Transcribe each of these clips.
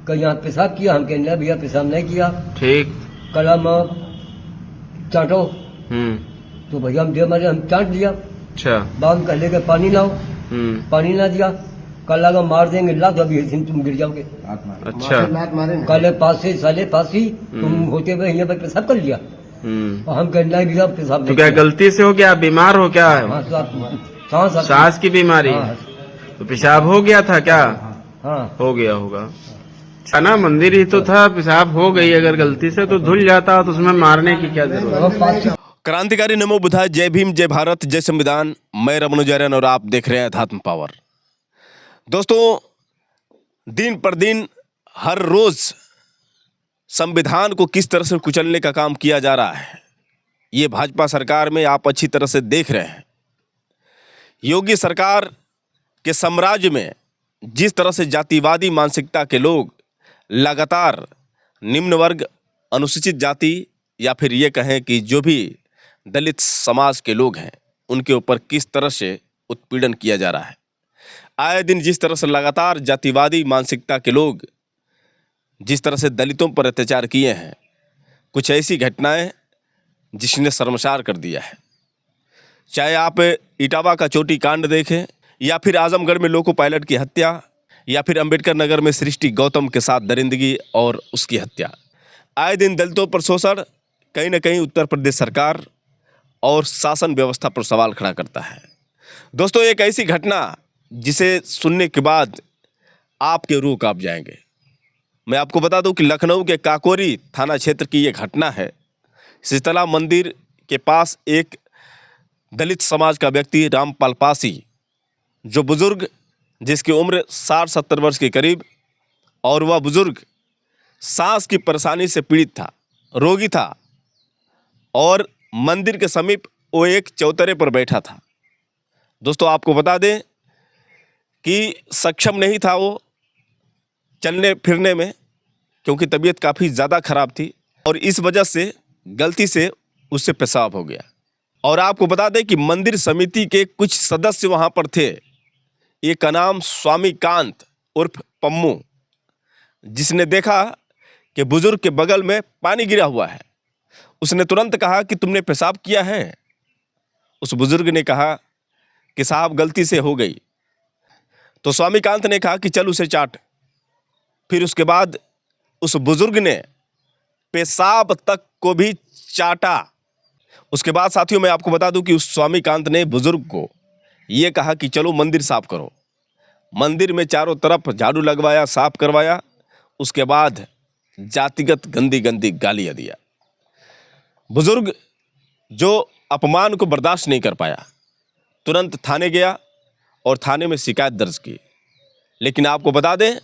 कल यहाँ पेशाब किया, हम कहने भैया पेशाब नहीं किया। ठीक। कल हम चाटो, तो भैया हम दे मारे, हम चाट दिया। अच्छा। बाम कहले के पानी लाओ, पानी ना दिया। कल लगा मार देंगे, ला तो अभी तुम गिर जाओगे। अच्छा। कल पास ही साले पास ही तुम होते हुए यहाँ पर पेशाब कर लिया। और हम कहना है भैया पेशाब तो नहीं क्या किया। गलती से हो गया? बीमार हो क्या? हाँ, तो आप सांस की बीमारी? हाँ, तो पेशाब हो गया था क्या? हाँ। हो गया होगा। अच्छा ना, मंदिर ही तो था, पेशाब हो गई अगर गलती से तो धुल जाता, तो उसमें मारने की क्या जरूरत है? क्रांतिकारी नमो बुद्धाय, जय भीम, जय भारत, जय संविधान। मैं रमनुजारन और आप देख रहे हैं अध्यात्म पावर। दोस्तों, दिन पर दिन हर रोज संविधान को किस तरह से कुचलने का काम किया जा रहा है, ये भाजपा सरकार में आप अच्छी तरह से देख रहे हैं। योगी सरकार के साम्राज्य में जिस तरह से जातिवादी मानसिकता के लोग लगातार निम्न वर्ग, अनुसूचित जाति या फिर ये कहें कि जो भी दलित समाज के लोग हैं, उनके ऊपर किस तरह से उत्पीड़न किया जा रहा है। आए दिन जिस तरह से लगातार जातिवादी मानसिकता के लोग जिस तरह से दलितों पर अत्याचार किए हैं, कुछ ऐसी घटनाएं जिसने शर्मसार कर दिया है। चाहे आप इटावा का चोटी कांड देखें, या फिर आजमगढ़ में लोको पायलट की हत्या, या फिर अंबेडकर नगर में सृष्टि गौतम के साथ दरिंदगी और उसकी हत्या। आए दिन दलितों पर शोषण कहीं ना कहीं उत्तर प्रदेश सरकार और शासन व्यवस्था पर सवाल खड़ा करता है। दोस्तों, एक ऐसी घटना जिसे सुनने के बाद आपके रूह कांप जाएंगे। मैं आपको बता दूं कि लखनऊ के काकोरी थाना क्षेत्र की ये घटना है। शीतला मंदिर के पास एक दलित समाज का व्यक्ति रामपाल पासी, जो बुजुर्ग जिसकी उम्र 60-70 वर्ष के करीब, और वह बुजुर्ग सांस की परेशानी से पीड़ित था, रोगी था, और मंदिर के समीप वो एक चौतरे पर बैठा था। दोस्तों, आपको बता दें कि सक्षम नहीं था वो चलने फिरने में, क्योंकि तबीयत काफ़ी ज़्यादा खराब थी, और इस वजह से गलती से उससे पेशाब हो गया। और आपको बता दें कि मंदिर समिति के कुछ सदस्य वहाँ पर थे। एक का नाम स्वामी कांत उर्फ पम्मू, जिसने देखा कि बुजुर्ग के बगल में पानी गिरा हुआ है। उसने तुरंत कहा कि तुमने पेशाब किया है। उस बुजुर्ग ने कहा कि साहब गलती से हो गई। तो स्वामी कांत ने कहा कि चल उसे चाट। फिर उसके बाद उस बुजुर्ग ने पेशाब तक को भी चाटा। उसके बाद साथियों, मैं आपको बता दूं कि उस स्वामी कांत ने बुजुर्ग को ये कहा कि चलो मंदिर साफ करो। मंदिर में चारों तरफ झाड़ू लगवाया, साफ करवाया। उसके बाद जातिगत गंदी गंदी गालियां दिया। बुजुर्ग जो अपमान को बर्दाश्त नहीं कर पाया, तुरंत थाने गया और थाने में शिकायत दर्ज की। लेकिन आपको बता दें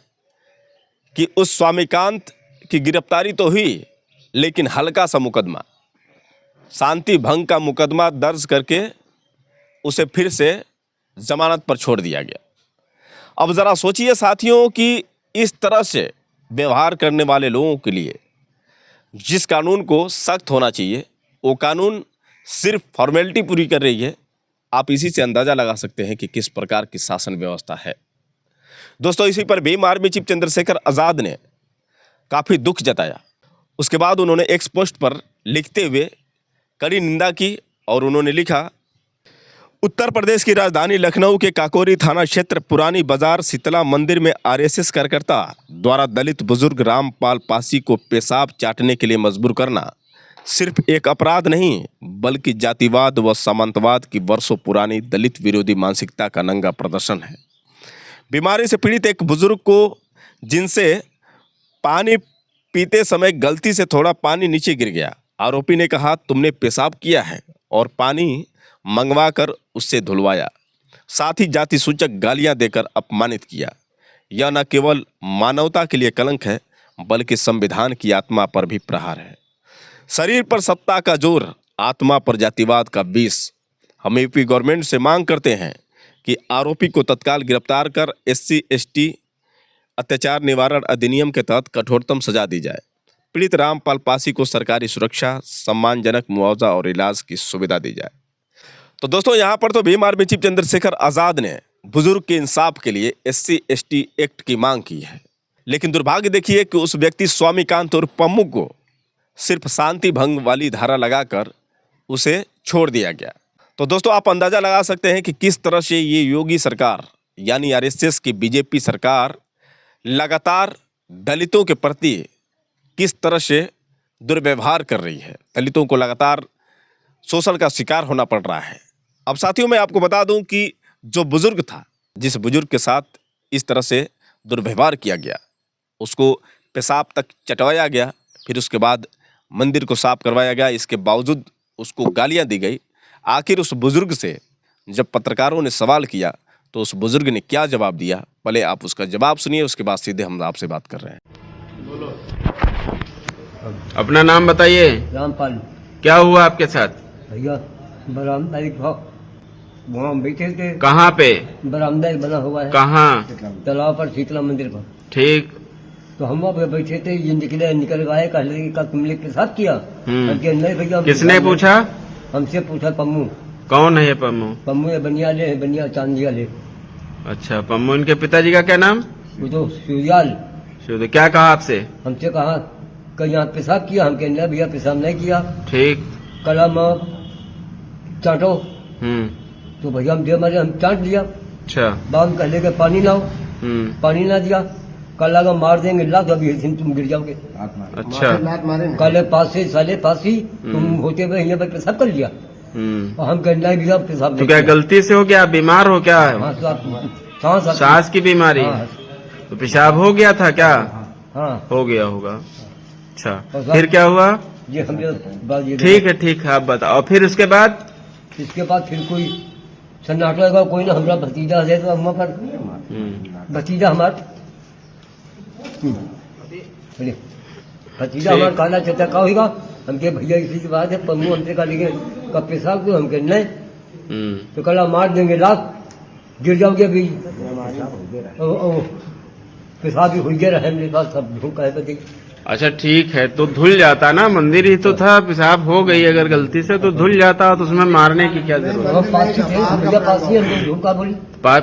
कि उस स्वामीकांत की गिरफ्तारी तो हुई, लेकिन हल्का सा मुकदमा, शांति भंग का मुकदमा दर्ज करके उसे फिर से जमानत पर छोड़ दिया गया। अब ज़रा सोचिए साथियों कि इस तरह से व्यवहार करने वाले लोगों के लिए जिस कानून को सख्त होना चाहिए, वो कानून सिर्फ फॉर्मेलिटी पूरी कर रही है। आप इसी से अंदाज़ा लगा सकते हैं कि किस प्रकार की शासन व्यवस्था है। दोस्तों, इसी पर भीम आर्मी चीफ चंद्रशेखर आज़ाद ने काफ़ी दुख जताया। उसके बाद उन्होंने एक्स पोस्ट पर लिखते हुए कड़ी निंदा की, और उन्होंने लिखा, उत्तर प्रदेश की राजधानी लखनऊ के काकोरी थाना क्षेत्र पुरानी बाजार शीतला मंदिर में आरएसएस कार्यकर्ता द्वारा दलित बुजुर्ग रामपाल पासी को पेशाब चाटने के लिए मजबूर करना सिर्फ एक अपराध नहीं, बल्कि जातिवाद व सामंतवाद की वर्षों पुरानी दलित विरोधी मानसिकता का नंगा प्रदर्शन है। बीमारी से पीड़ित एक बुजुर्ग को, जिनसे पानी पीते समय गलती से थोड़ा पानी नीचे गिर गया, आरोपी ने कहा तुमने पेशाब किया है, और पानी मंगवा कर उससे धुलवाया। साथ ही जाति सूचक गालियां देकर अपमानित किया। यह न केवल मानवता के लिए कलंक है, बल्कि संविधान की आत्मा पर भी प्रहार है। शरीर पर सत्ता का जोर, आत्मा पर जातिवाद का विष। हम यूपी गवर्नमेंट से मांग करते हैं कि आरोपी को तत्काल गिरफ्तार कर SC/ST अत्याचार निवारण अधिनियम के तहत कठोरतम सजा दी जाए। पीड़ित रामपाल पासी को सरकारी सुरक्षा, सम्मानजनक मुआवजा और इलाज की सुविधा दी जाए। तो दोस्तों, यहाँ पर तो भीम आर्मी चीफ चंद्रशेखर आज़ाद ने बुजुर्ग के इंसाफ के लिए SC/ST एक्ट की मांग की है, लेकिन दुर्भाग्य देखिए कि उस व्यक्ति स्वामीकांत और पम्मू को सिर्फ शांति भंग वाली धारा लगाकर उसे छोड़ दिया गया। तो दोस्तों आप अंदाजा लगा सकते हैं कि किस तरह से ये योगी सरकार यानी आरएसएस की बीजेपी सरकार लगातार दलितों के प्रति किस तरह से दुर्व्यवहार कर रही है। दलितों को लगातार शोषण का शिकार होना पड़ रहा है। अब साथियों मैं आपको बता दूं कि जो बुजुर्ग था, जिस बुजुर्ग के साथ इस तरह से दुर्व्यवहार किया गया, उसको पेशाब तक चटवाया गया, फिर उसके बाद मंदिर को साफ करवाया गया, इसके बावजूद उसको गालियां दी गई। आखिर उस बुजुर्ग से जब पत्रकारों ने सवाल किया तो उस बुजुर्ग ने क्या जवाब दिया, पहले आप उसका जवाब सुनिए, उसके बाद सीधे हम आपसे बात कर रहे हैं। बोलो, अपना नाम बताइए। रामपाल। क्या हुआ आपके साथ? भैया बरामदा वहाँ बैठे थे। कहाँ पे? बरामदा बना हुआ है। कहाँ? तालाब पर, शीतला मंदिर पर। ठीक। तो हम वहाँ पे बैठे थे, ये निकल गए, कहले कि तुमने के साथ किया। नहीं भैया। किसने पूछा? हमसे पूछा पम्मू। कौन है ये पम्मू? पम्मू है बनियाले, है बनिया चांदिया ले। अच्छा, पम्मू। इनके पिताजी का क्या नाम? वो तो सूर्याल। क्या कहा आपसे? हमसे कहा कल यहाँ पेशाब किया, हम कहने भैया पेशाब नहीं किया। ठीक। कला चाटो। तो भैया हम दे मारे, हम चाट दिया। अच्छा। बाम कहले के पानी लाओ, पानी ना दिया। कल लगा मार देंगे ला, तो अभी तुम गिर जाओगे। अच्छा। कल पासे साले फांसी, तुम होते हुए यहाँ पर पेशाब कर लिया। और हम कहना भैया पेशाब तो क्या गलती से हो गया? बीमार हो क्या? सांस की बीमारी? तो पेशाब हो गया था क्या? हाँ हो गया होगा। अच्छा, फिर क्या हुआ? ये हम ठीक है, ठीक है, आप बताओ। फिर उसके बाद? इसके बाद फिर कोई सन्नाटा का कोई ना, हमारा भतीजा है तो हम पर भतीजा हमारा भतीजा हमारा काला चचा का होगा। हम के भैया इसी की बात है, पम्मू हमसे का लेंगे कब पेशाब को, हम कह नहीं तो कल मार देंगे लाख, गिर जाओगे अभी। पेशाब भी हो गया रहे मेरे पास, सब धूका है बच्चे। अच्छा ठीक है, तो धुल जाता ना, मंदिर ही तो था, पेशाब हो गई अगर गलती से तो धुल जाता, तो उसमें मारने की क्या जरूरत?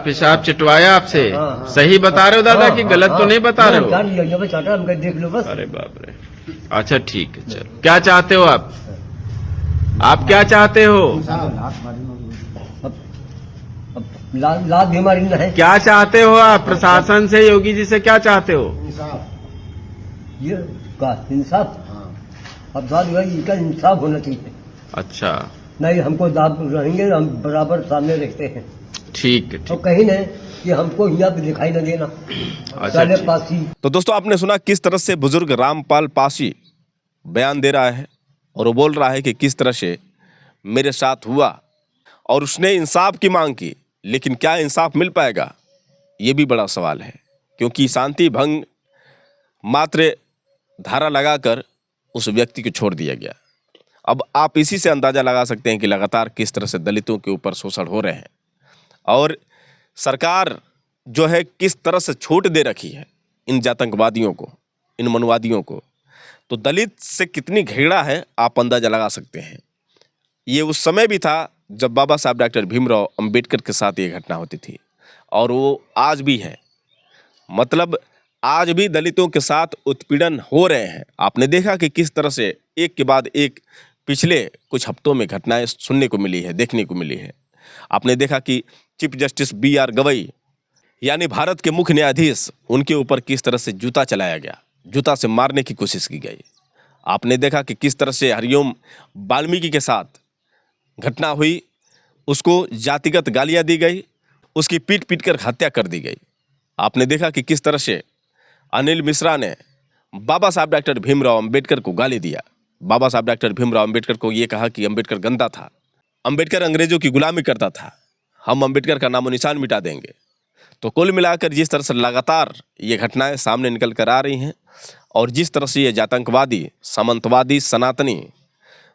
पेशाब चिटवाया आपसे? सही बता रहे हो दादा कि गलत तो नहीं बता रहे हो? देख लो बस। अरे बाप रे। अच्छा ठीक है, चलो क्या चाहते हो आप? आप क्या चाहते हो? लाभ बीमारी न है। क्या चाहते हो आप प्रशासन से, योगी जी से क्या चाहते हो? ये का इंसाफ। अब बात भाई इनका इंसाफ होना चाहिए। अच्छा। नहीं हमको दाब रहेंगे, हम बराबर सामने रखते हैं। ठीक है। तो कहीं नहीं कि हमको यहाँ पे दिखाई न देना। अच्छा, पासी। तो दोस्तों आपने सुना किस तरह से बुजुर्ग रामपाल पासी बयान दे रहा है, और वो बोल रहा है कि किस तरह से मेरे साथ हुआ, और उसने इंसाफ की मांग की। लेकिन क्या इंसाफ मिल पाएगा, ये भी बड़ा सवाल है, क्योंकि शांति भंग मात्र धारा लगाकर उस व्यक्ति को छोड़ दिया गया। अब आप इसी से अंदाजा लगा सकते हैं कि लगातार किस तरह से दलितों के ऊपर शोषण हो रहे हैं, और सरकार जो है किस तरह से छूट दे रखी है इन जातंकवादियों को, इन मनुवादियों को। तो दलित से कितनी घृणा है आप अंदाजा लगा सकते हैं। ये उस समय भी था जब बाबा साहब डॉक्टर भीमराव अंबेडकर के साथ ये घटना होती थी, और वो आज भी है। मतलब आज भी दलितों के साथ उत्पीड़न हो रहे हैं। आपने देखा कि किस तरह से एक के बाद एक पिछले कुछ हफ्तों में घटनाएं सुनने को मिली है, देखने को मिली है। आपने देखा कि चीफ जस्टिस BR गवई यानी भारत के मुख्य न्यायाधीश, उनके ऊपर किस तरह से जूता चलाया गया, जूता से मारने की कोशिश की गई। आपने देखा कि किस तरह से हरिओम वाल्मीकि के साथ घटना हुई, उसको जातिगत गालियां दी गई, उसकी पीट पीट कर हत्या कर दी गई। आपने देखा कि किस तरह से अनिल मिश्रा ने बाबा साहब डॉक्टर भीमराव अंबेडकर को गाली दिया। बाबा साहब डॉक्टर भीमराव अंबेडकर को ये कहा कि अंबेडकर गंदा था, अंबेडकर अंग्रेजों की गुलामी करता था, हम अंबेडकर का नामो निशान मिटा देंगे। तो कुल मिलाकर जिस तरह से लगातार ये घटनाएं सामने निकल कर आ रही हैं, और जिस तरह से ये जातंकवादी, सामंतवादी, सनातनी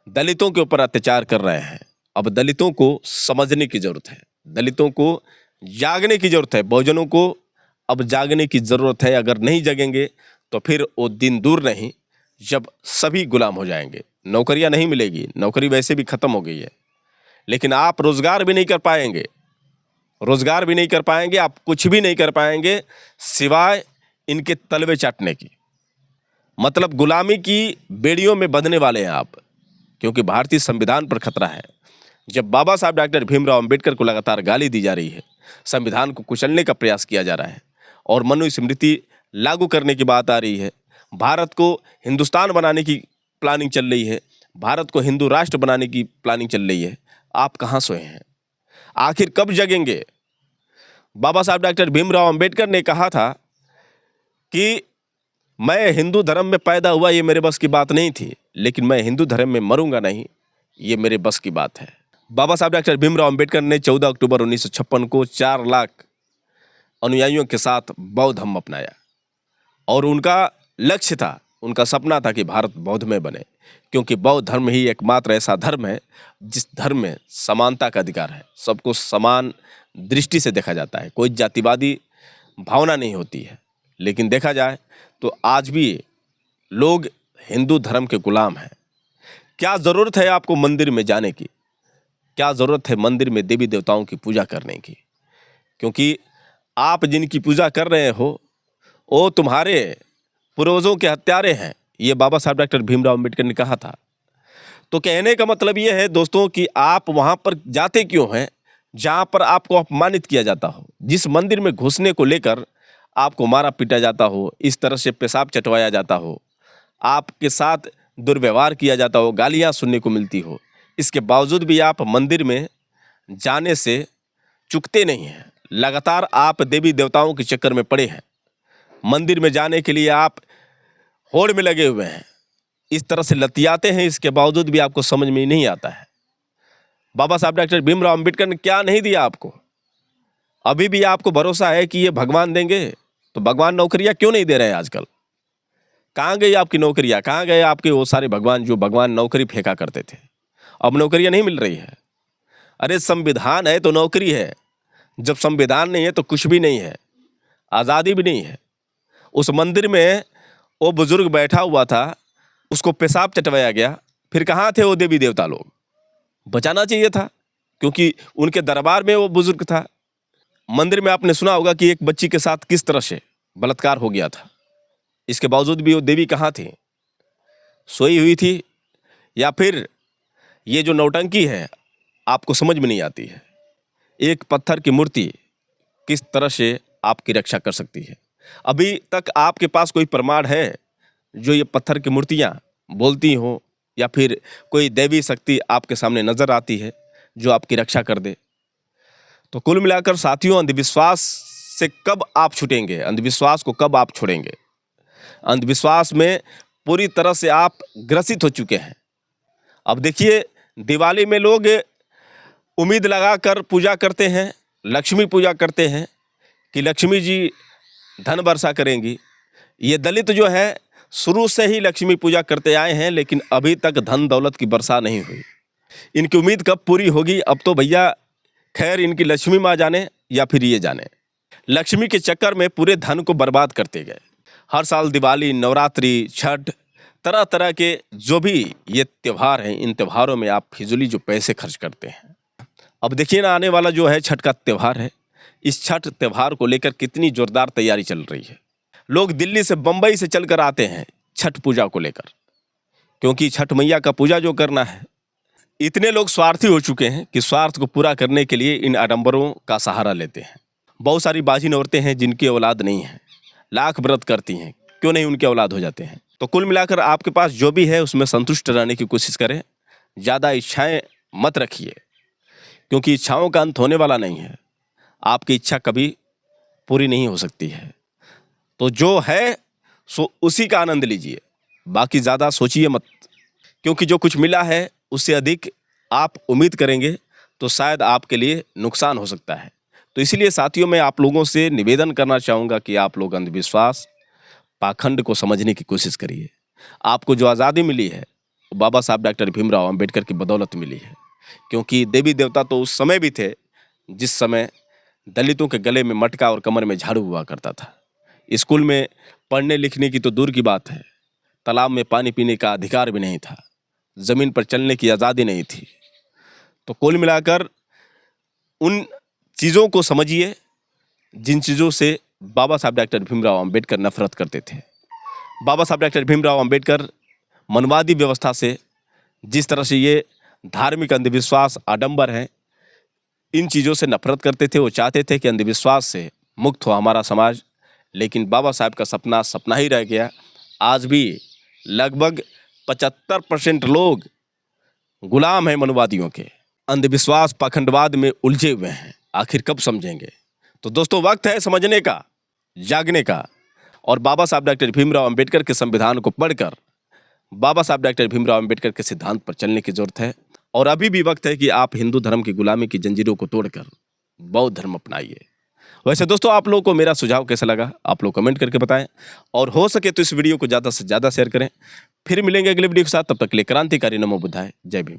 दलितों के ऊपर अत्याचार कर रहे हैं, अब दलितों को समझने की जरूरत है, दलितों को जागने की जरूरत है, बहुजनों को अब जागने की जरूरत है। अगर नहीं जगेंगे तो फिर वो दिन दूर नहीं जब सभी गुलाम हो जाएंगे, नौकरियां नहीं मिलेगी, नौकरी वैसे भी खत्म हो गई है, लेकिन आप रोजगार भी नहीं कर पाएंगे, रोजगार भी नहीं कर पाएंगे, आप कुछ भी नहीं कर पाएंगे सिवाय इनके तलवे चाटने की, मतलब गुलामी की बेड़ियों में बंधने वाले हैं आप, क्योंकि भारतीय संविधान पर खतरा है। जब बाबा साहब डॉक्टर भीमराव अंबेडकर को लगातार गाली दी जा रही है, संविधान को कुचलने का प्रयास किया जा रहा है और मनुस्मृति लागू करने की बात आ रही है, भारत को हिंदुस्तान बनाने की प्लानिंग चल रही है, भारत को हिंदू राष्ट्र बनाने की प्लानिंग चल रही है, आप कहाँ सोए हैं? आखिर कब जगेंगे? बाबा साहब डॉक्टर भीमराव अंबेडकर ने कहा था कि मैं हिंदू धर्म में पैदा हुआ, ये मेरे बस की बात नहीं थी, लेकिन मैं हिंदू धर्म में मरूंगा नहीं, ये मेरे बस की बात है। बाबा साहब डॉक्टर भीमराव अंबेडकर ने 14 अक्टूबर 1956 को 4 लाख अनुयायियों के साथ बौद्ध धर्म अपनाया और उनका लक्ष्य था, उनका सपना था कि भारत बौद्धमय बने, क्योंकि बौद्ध धर्म ही एकमात्र ऐसा धर्म है जिस धर्म में समानता का अधिकार है, सबको समान दृष्टि से देखा जाता है, कोई जातिवादी भावना नहीं होती है। लेकिन देखा जाए तो आज भी लोग हिंदू धर्म के गुलाम हैं। क्या ज़रूरत है आपको मंदिर में जाने की? क्या ज़रूरत है मंदिर में देवी देवताओं की पूजा करने की? क्योंकि आप जिनकी पूजा कर रहे हो वो तुम्हारे पूर्वजों के हत्यारे हैं, ये बाबा साहब डॉक्टर भीमराव अंबेडकर ने कहा था। तो कहने का मतलब ये है दोस्तों कि आप वहाँ पर जाते क्यों हैं जहाँ पर आपको अपमानित किया जाता हो, जिस मंदिर में घुसने को लेकर आपको मारा पीटा जाता हो, इस तरह से पेशाब चटवाया जाता हो, आपके साथ दुर्व्यवहार किया जाता हो, गालियाँ सुनने को मिलती हो, इसके बावजूद भी आप मंदिर में जाने से चूकते नहीं हैं। लगातार आप देवी देवताओं के चक्कर में पड़े हैं, मंदिर में जाने के लिए आप होड़ में लगे हुए हैं, इस तरह से लतियाते हैं, इसके बावजूद भी आपको समझ में नहीं आता है। बाबा साहब डॉक्टर भीमराव अंबेडकर ने क्या नहीं दिया आपको? अभी भी आपको भरोसा है कि ये भगवान देंगे, तो भगवान नौकरियां क्यों नहीं दे रहे हैं आजकल? कहाँ गई आपकी नौकरियां? कहाँ गए आपके वो सारे भगवान जो भगवान नौकरी फेंका करते थे? अब नौकरियां नहीं मिल रही है। अरे संविधान है तो नौकरी है, जब संविधान नहीं है तो कुछ भी नहीं है, आज़ादी भी नहीं है। उस मंदिर में वो बुजुर्ग बैठा हुआ था, उसको पेशाब चटवाया गया, फिर कहाँ थे वो देवी देवता लोग? बचाना चाहिए था, क्योंकि उनके दरबार में वो बुजुर्ग था। मंदिर में आपने सुना होगा कि एक बच्ची के साथ किस तरह से बलात्कार हो गया था, इसके बावजूद भी वो देवी कहाँ थी? सोई हुई थी? या फिर ये जो नौटंकी है आपको समझ में नहीं आती है? एक पत्थर की मूर्ति किस तरह से आपकी रक्षा कर सकती है? अभी तक आपके पास कोई प्रमाण है जो ये पत्थर की मूर्तियाँ बोलती हो, या फिर कोई दैवी शक्ति आपके सामने नजर आती है जो आपकी रक्षा कर दे? तो कुल मिलाकर साथियों, अंधविश्वास से कब आप छूटेंगे? अंधविश्वास को कब आप छोड़ेंगे? अंधविश्वास में पूरी तरह से आप ग्रसित हो चुके हैं। अब देखिए, दिवाली में लोग उम्मीद लगाकर पूजा करते हैं, लक्ष्मी पूजा करते हैं कि लक्ष्मी जी धन वर्षा करेंगी। ये दलित जो है शुरू से ही लक्ष्मी पूजा करते आए हैं, लेकिन अभी तक धन दौलत की वर्षा नहीं हुई। इनकी उम्मीद कब पूरी होगी? अब तो भैया खैर इनकी लक्ष्मी माँ जाने या फिर ये जाने। लक्ष्मी के चक्कर में पूरे धन को बर्बाद करते गए। हर साल दिवाली, नवरात्रि, छठ, तरह तरह के जो भी ये त्यौहार हैं, इन त्योहारों में आप फिजूली जो पैसे खर्च करते हैं। अब देखिए ना, आने वाला जो है छठ का त्यौहार है, इस छठ त्यौहार को लेकर कितनी जोरदार तैयारी चल रही है। लोग दिल्ली से, बम्बई से चल कर आते हैं छठ पूजा को लेकर, क्योंकि छठ मैया का पूजा जो करना है। इतने लोग स्वार्थी हो चुके हैं कि स्वार्थ को पूरा करने के लिए इन आडंबरों का सहारा लेते हैं। बहुत सारी बाजिन औरतें हैं जिनकी औलाद नहीं है, लाख व्रत करती हैं, क्यों नहीं उनके औलाद हो जाते हैं? तो कुल मिलाकर आपके पास जो भी है उसमें संतुष्ट रहने की कोशिश करें, ज़्यादा इच्छाएं मत रखिए, क्योंकि इच्छाओं का अंत होने वाला नहीं है। आपकी इच्छा कभी पूरी नहीं हो सकती है। तो जो है सो उसी का आनंद लीजिए, बाकी ज़्यादा सोचिए मत, क्योंकि जो कुछ मिला है उससे अधिक आप उम्मीद करेंगे तो शायद आपके लिए नुकसान हो सकता है। तो इसलिए साथियों, मैं आप लोगों से निवेदन करना चाहूँगा कि आप लोग अंधविश्वास, पाखंड को समझने की कोशिश करिए। आपको जो आज़ादी मिली है वो बाबा साहब डॉक्टर भीमराव अंबेडकर की बदौलत मिली है, क्योंकि देवी देवता तो उस समय भी थे जिस समय दलितों के गले में मटका और कमर में झाड़ू हुआ करता था। स्कूल में पढ़ने लिखने की तो दूर की बात है, तालाब में पानी पीने का अधिकार भी नहीं था, ज़मीन पर चलने की आज़ादी नहीं थी। तो कुल मिलाकर उन चीज़ों को समझिए जिन चीज़ों से बाबा साहब डॉक्टर भीमराव अंबेडकर नफरत करते थे। बाबा साहब डॉक्टर भीमराव अंबेडकर मनवादी व्यवस्था से, जिस तरह से ये धार्मिक अंधविश्वास, आडंबर हैं, इन चीज़ों से नफरत करते थे। वो चाहते थे कि अंधविश्वास से मुक्त हो हमारा समाज, लेकिन बाबा साहब का सपना सपना ही रह गया। आज भी लगभग 75% लोग गुलाम हैं मनवादियों के, अंधविश्वास, पाखंडवाद में उलझे हुए हैं। आखिर कब समझेंगे? तो दोस्तों, वक्त है समझने का, जागने का, और बाबा साहब डॉक्टर भीमराव अंबेडकर के संविधान को पढ़कर बाबा साहब डॉक्टर भीमराव अंबेडकर के सिद्धांत पर चलने की जरूरत है। और अभी भी वक्त है कि आप हिंदू धर्म की गुलामी की जंजीरों को तोड़कर बौद्ध धर्म अपनाइए। वैसे दोस्तों, आप लोगों को मेरा सुझाव कैसा लगा आप लोग कमेंट करके बताएं, और हो सके तो इस वीडियो को ज़्यादा से ज़्यादा शेयर करें। फिर मिलेंगे अगले वीडियो के साथ, तब तक के लिए क्रांतिकारी नमो बुद्धाय, जय भीम।